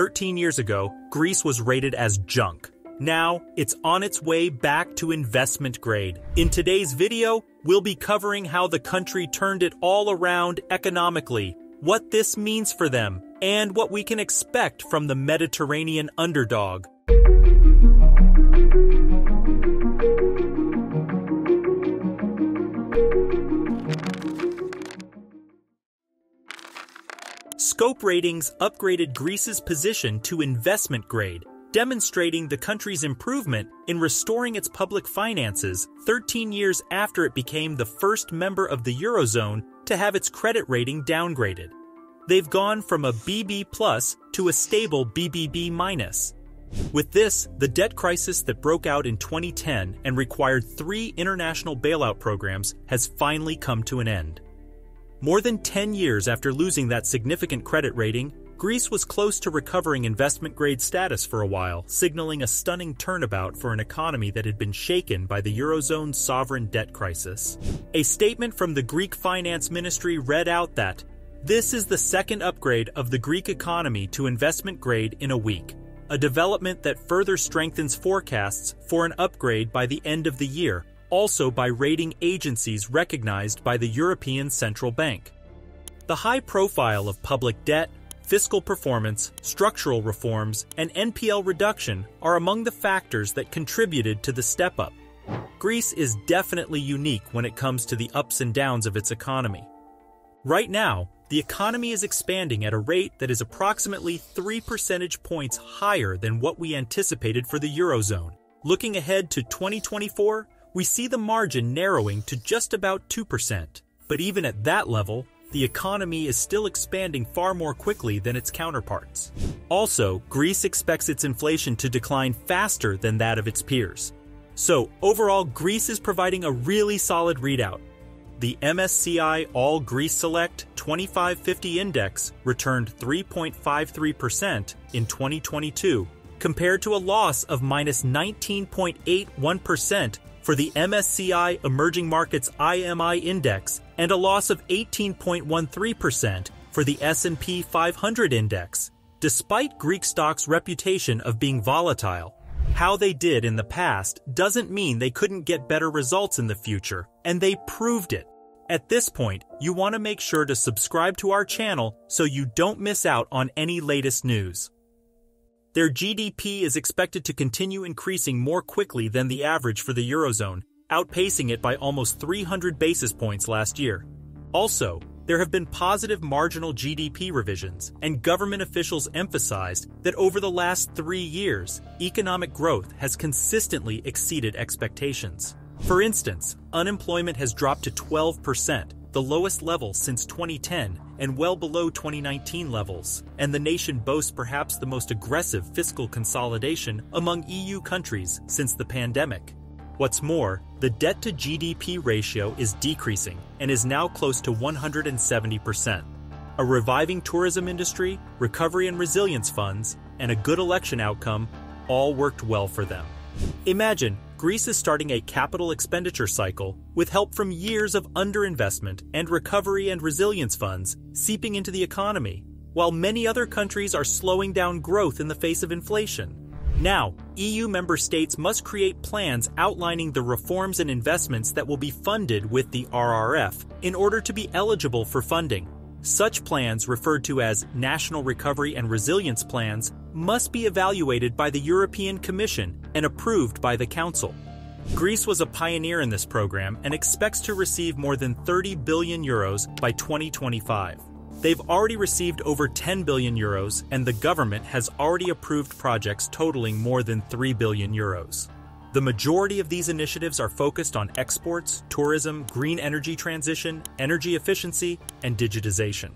13 years ago, Greece was rated as junk. Now, it's on its way back to investment grade. In today's video, we'll be covering how the country turned it all around economically, what this means for them, and what we can expect from the Mediterranean underdog. Scope Ratings upgraded Greece's position to investment grade, demonstrating the country's improvement in restoring its public finances 13 years after it became the first member of the Eurozone to have its credit rating downgraded. They've gone from a BB+ to a stable BBB-. With this, the debt crisis that broke out in 2010 and required 3 international bailout programs has finally come to an end. More than 10 years after losing that significant credit rating, Greece was close to recovering investment-grade status for a while, signaling a stunning turnabout for an economy that had been shaken by the Eurozone's sovereign debt crisis. A statement from the Greek Finance Ministry read out that, "This is the second upgrade of the Greek economy to investment grade in a week, a development that further strengthens forecasts for an upgrade by the end of the year, also by rating agencies recognized by the European Central Bank." The high profile of public debt, fiscal performance, structural reforms, and NPL reduction are among the factors that contributed to the step-up. Greece is definitely unique when it comes to the ups and downs of its economy. Right now, the economy is expanding at a rate that is approximately 3 percentage points higher than what we anticipated for the Eurozone. Looking ahead to 2024, we see the margin narrowing to just about 2%. But even at that level, the economy is still expanding far more quickly than its counterparts. Also, Greece expects its inflation to decline faster than that of its peers. So, overall, Greece is providing a really solid readout. The MSCI All Greece Select 2550 Index returned 3.53% in 2022, compared to a loss of -19.81% for the MSCI Emerging Markets IMI Index and a loss of 18.13% for the S&P 500 Index. Despite Greek stocks' reputation of being volatile, how they did in the past doesn't mean they couldn't get better results in the future, and they proved it. At this point, you want to make sure to subscribe to our channel so you don't miss out on any latest news. Their GDP is expected to continue increasing more quickly than the average for the Eurozone, outpacing it by almost 300 basis points last year. Also, there have been positive marginal GDP revisions, and government officials emphasized that over the last 3 years, economic growth has consistently exceeded expectations. For instance, unemployment has dropped to 12%, the lowest level since 2010 and well below 2019 levels, and the nation boasts perhaps the most aggressive fiscal consolidation among EU countries since the pandemic. What's more, the debt-to-GDP ratio is decreasing and is now close to 170%. A reviving tourism industry, recovery and resilience funds, and a good election outcome all worked well for them. Imagine, Greece is starting a capital expenditure cycle with help from years of underinvestment and recovery and resilience funds seeping into the economy, while many other countries are slowing down growth in the face of inflation. Now, EU member states must create plans outlining the reforms and investments that will be funded with the RRF in order to be eligible for funding. Such plans, referred to as National Recovery and Resilience Plans, must be evaluated by the European Commission and approved by the Council. Greece was a pioneer in this program and expects to receive more than 30 billion euros by 2025. They've already received over 10 billion euros, and the government has already approved projects totaling more than 3 billion euros. The majority of these initiatives are focused on exports, tourism, green energy transition, energy efficiency, and digitization.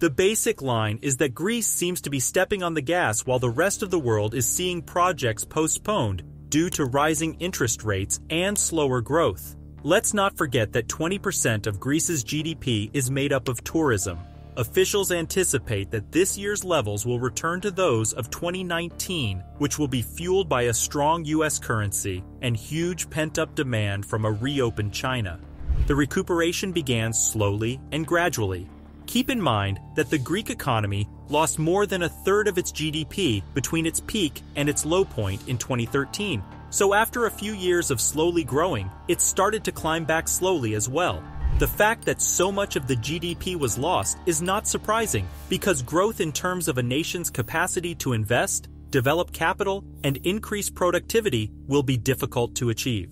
The basic line is that Greece seems to be stepping on the gas while the rest of the world is seeing projects postponed due to rising interest rates and slower growth. Let's not forget that 20% of Greece's GDP is made up of tourism. Officials anticipate that this year's levels will return to those of 2019, which will be fueled by a strong U.S. currency and huge pent-up demand from a reopened China. The recuperation began slowly and gradually. Keep in mind that the Greek economy lost more than a third of its GDP between its peak and its low point in 2013. So after a few years of slowly growing, it started to climb back slowly as well. The fact that so much of the GDP was lost is not surprising, because growth in terms of a nation's capacity to invest, develop capital, and increase productivity will be difficult to achieve.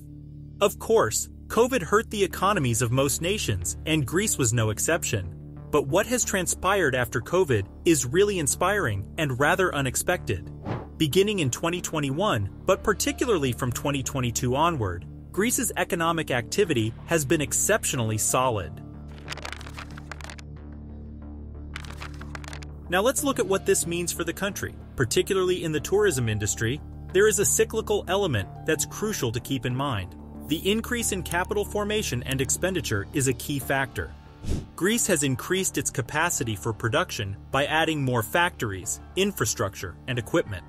Of course, COVID hurt the economies of most nations, and Greece was no exception. But what has transpired after COVID is really inspiring and rather unexpected. Beginning in 2021, but particularly from 2022 onward, Greece's economic activity has been exceptionally solid. Now let's look at what this means for the country. Particularly in the tourism industry, there is a cyclical element that's crucial to keep in mind. The increase in capital formation and expenditure is a key factor. Greece has increased its capacity for production by adding more factories, infrastructure, and equipment.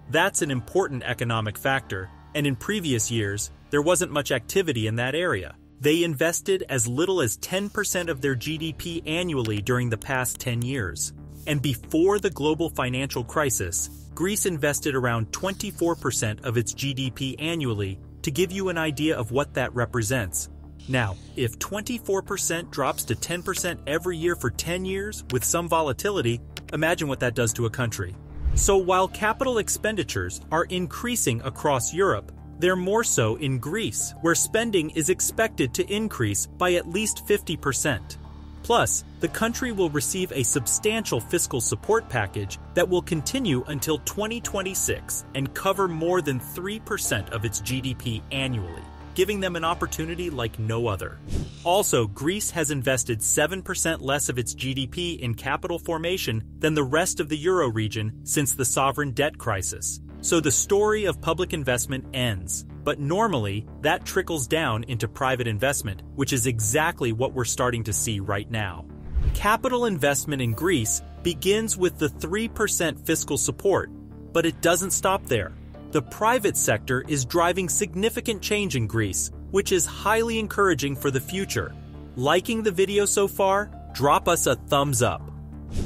That's an important economic factor, and in previous years, there wasn't much activity in that area. They invested as little as 10% of their GDP annually during the past 10 years. And before the global financial crisis, Greece invested around 24% of its GDP annually, to give you an idea of what that represents. Now, if 24% drops to 10% every year for 10 years with some volatility, imagine what that does to a country. So while capital expenditures are increasing across Europe, they're more so in Greece, where spending is expected to increase by at least 50%. Plus, the country will receive a substantial fiscal support package that will continue until 2026 and cover more than 3% of its GDP annually, giving them an opportunity like no other. Also, Greece has invested 7% less of its GDP in capital formation than the rest of the Euro region since the sovereign debt crisis. So the story of public investment ends. But normally, that trickles down into private investment, which is exactly what we're starting to see right now. Capital investment in Greece begins with the 3% fiscal support, but it doesn't stop there. The private sector is driving significant change in Greece, which is highly encouraging for the future. Liking the video so far? Drop us a thumbs up.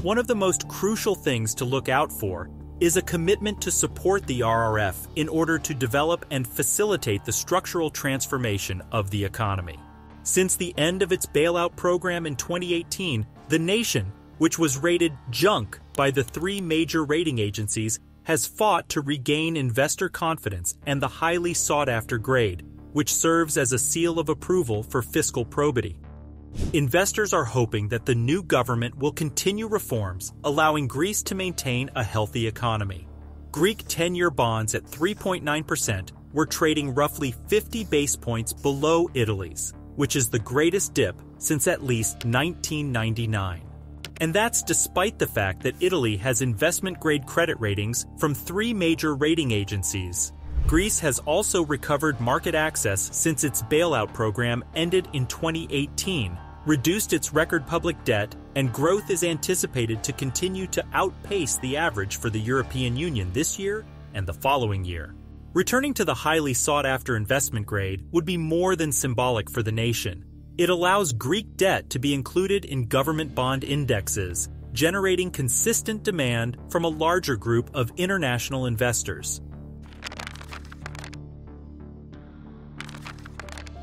One of the most crucial things to look out for is a commitment to support the RRF in order to develop and facilitate the structural transformation of the economy. Since the end of its bailout program in 2018, the nation, which was rated junk by the three major rating agencies, has fought to regain investor confidence and the highly sought-after grade, which serves as a seal of approval for fiscal probity. Investors are hoping that the new government will continue reforms, allowing Greece to maintain a healthy economy. Greek 10-year bonds at 3.9% were trading roughly 50 base points below Italy's, which is the greatest dip since at least 1999. And that's despite the fact that Italy has investment-grade credit ratings from three major rating agencies. Greece has also recovered market access since its bailout program ended in 2018, reduced its record public debt, and growth is anticipated to continue to outpace the average for the European Union this year and the following year. Returning to the highly sought-after investment grade would be more than symbolic for the nation. It allows Greek debt to be included in government bond indexes, generating consistent demand from a larger group of international investors.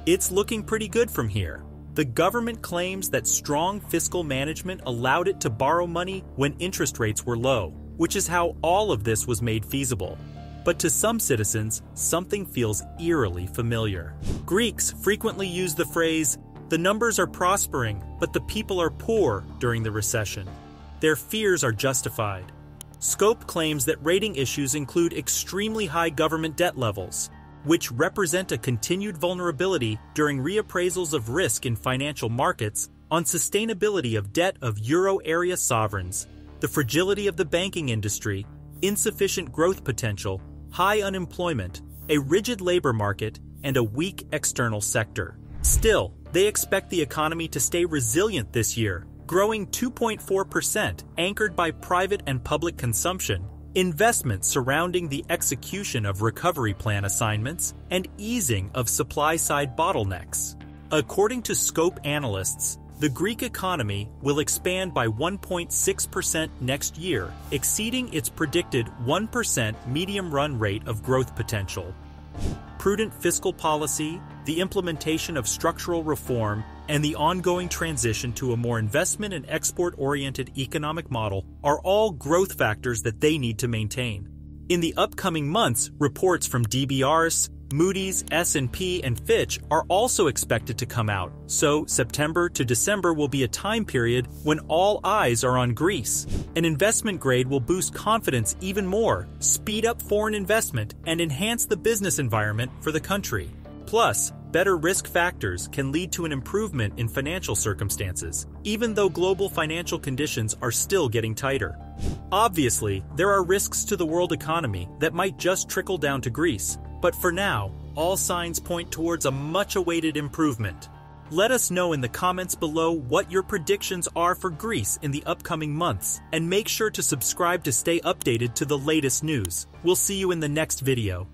It's looking pretty good from here. The government claims that strong fiscal management allowed it to borrow money when interest rates were low, which is how all of this was made feasible. But to some citizens, something feels eerily familiar. Greeks frequently use the phrase, "The numbers are prospering, but the people are poor," during the recession. Their fears are justified. Scope claims that rating issues include extremely high government debt levels, which represent a continued vulnerability during reappraisals of risk in financial markets on sustainability of debt of euro area sovereigns, the fragility of the banking industry, insufficient growth potential, high unemployment, a rigid labor market, and a weak external sector. Still, they expect the economy to stay resilient this year, growing 2.4%, anchored by private and public consumption, investment surrounding the execution of recovery plan assignments, and easing of supply-side bottlenecks. According to Scope analysts, The Greek economy will expand by 1.6% next year, exceeding its predicted 1% medium run rate of growth potential. Prudent fiscal policy, the implementation of structural reform, and the ongoing transition to a more investment and export-oriented economic model are all growth factors that they need to maintain. In the upcoming months, reports from DBRS, Moody's, S&P, and Fitch are also expected to come out, so September to December will be a time period when all eyes are on Greece. An investment grade will boost confidence even more, speed up foreign investment, and enhance the business environment for the country. Plus, better risk factors can lead to an improvement in financial circumstances, even though global financial conditions are still getting tighter. Obviously, there are risks to the world economy that might just trickle down to Greece. But for now, all signs point towards a much-awaited improvement. Let us know in the comments below what your predictions are for Greece in the upcoming months, and make sure to subscribe to stay updated to the latest news. We'll see you in the next video.